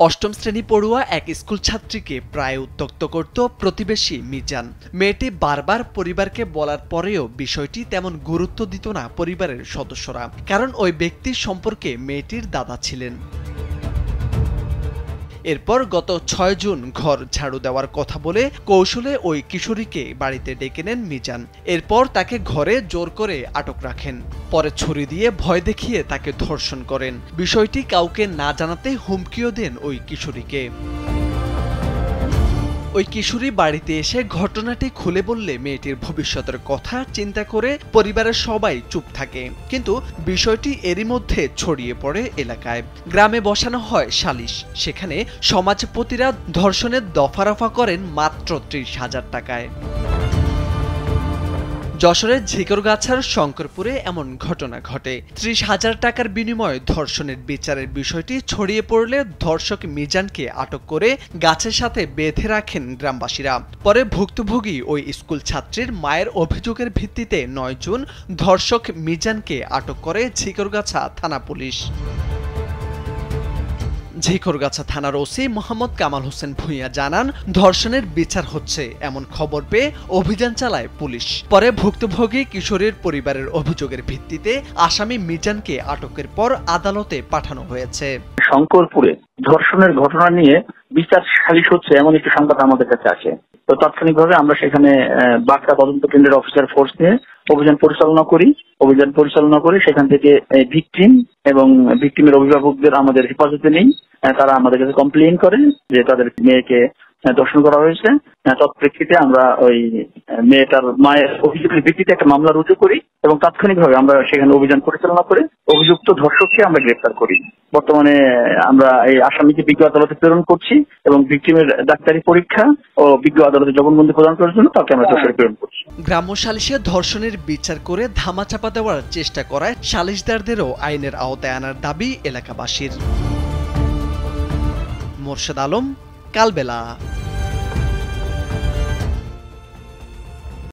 অষ্টম শ্রেণী পড়ুয়া এক স্কুল ছাত্রীকে প্রায় উত্ত্যক্ত করত প্রতিবেশী মিজান। মেয়েটি বারবার পরিবারকে বলার পরেও বিষয়টি তেমন গুরুত্ব দিত না পরিবারের সদস্যরা, কারণ ওই ব্যক্তির সম্পর্কে মেয়েটির দাদা ছিলেন। এরপর গত ৬ জুন ঘর ঝাড়ু দেওয়ার কথা বলে কৌশলে ওই কিশোরীকে বাড়িতে ডেকে নেন মিজান। এরপর তাকে ঘরে জোর করে আটক রাখেন। পরে ছুরি দিয়ে ভয় দেখিয়ে তাকে ধর্ষণ করেন। বিষয়টি কাউকে না জানাতে হুমকিও দেন ওই কিশোরীকে। ওই কিশোরী বাড়িতে এসে ঘটনাটি খুলে বললে মেয়েটির ভবিষ্যতের কথা চিন্তা করে পরিবারের সবাই চুপ থাকে, কিন্তু বিষয়টি এরই মধ্যে ছড়িয়ে পড়ে এলাকায়। গ্রামে বসানো হয় সালিশ, সেখানে সমাজপতিরা ধর্ষণের দফারফা করেন মাত্র ৩০,০০০ টাকায়। যশোরের ঝিকরগাছার শঙ্করপুরে এমন ঘটনা ঘটে। ৩০,০০০ টাকার বিনিময়ে ধর্ষণের বিচারের বিষয়টি ছড়িয়ে পড়লে ধর্ষক মিজানকে আটক করে গাছের সাথে বেঁধে রাখেন গ্রামবাসীরা। পরে ভুক্তভোগী ওই স্কুল ছাত্রীর মায়ের অভিযোগের ভিত্তিতে ৯ জুন ধর্ষক মিজানকে আটক করে ঝিকরগাছা থানা পুলিশ। ঝিকরগাছা থানার ওসি মোহাম্মদ কামাল হোসেন ভূঁইয়া জানান, ধর্ষণের বিচার হচ্ছে এমন খবর পেয়ে অভিযান চালায় পুলিশ। পরে ভুক্তভোগী কিশোরীর পরিবারের অভিযোগের ভিত্তিতে আসামি মিজানকে আটকের পর আদালতে পাঠানো হয়েছে। শঙ্করপুরে ধর্ষণের ঘটনা নিয়ে বিচার সালিশ হচ্ছে এমন একটি সংবাদ আমাদের কাছে আসে। তো তাৎক্ষণিকভাবে আমরা সেখানে বাগদা তদন্ত কেন্দ্রের অফিসার ফোর্স নিয়ে অভিযান পরিচালনা করে সেখান থেকে ভিকটিম এবং ভিকটিমের অভিভাবকদের আমাদের হেফাজতে নেই। তারা আমাদের কাছে কমপ্লেইন করে যে তাদের মেয়েকে ধর্ষণ করা হয়েছে। তৎপ্রেক্ষিতে আমরা ওই মেয়েটার মায়ের অভিযোগের ভিত্তিতে একটা মামলা রুজু করি এবং তাৎক্ষণিকভাবে আমরা সেখানে অভিযান পরিচালনা করে অভিযুক্ত ধর্ষককে আমরা গ্রেফতার করি। বর্তমানে আমরা এই আসামিকে বিজ্ঞ আদালতে প্রেরণ করছি এবং ভিকটিমের ডাক্তারি পরীক্ষা ও বিজ্ঞ আদালতে জবানবন্দি প্রদান করার জন্য তাকে আমরা যশোরে প্রেরণ করছি। গ্রাম্য সালিশে ধর্ষণের বিচার করে ধামাচাপা দেওয়ার চেষ্টা করায় সালিশদারদেরও আইনের আওতায় আনার দাবি এলাকাবাসীর। মোর্শেদ আলম, কালবেলা।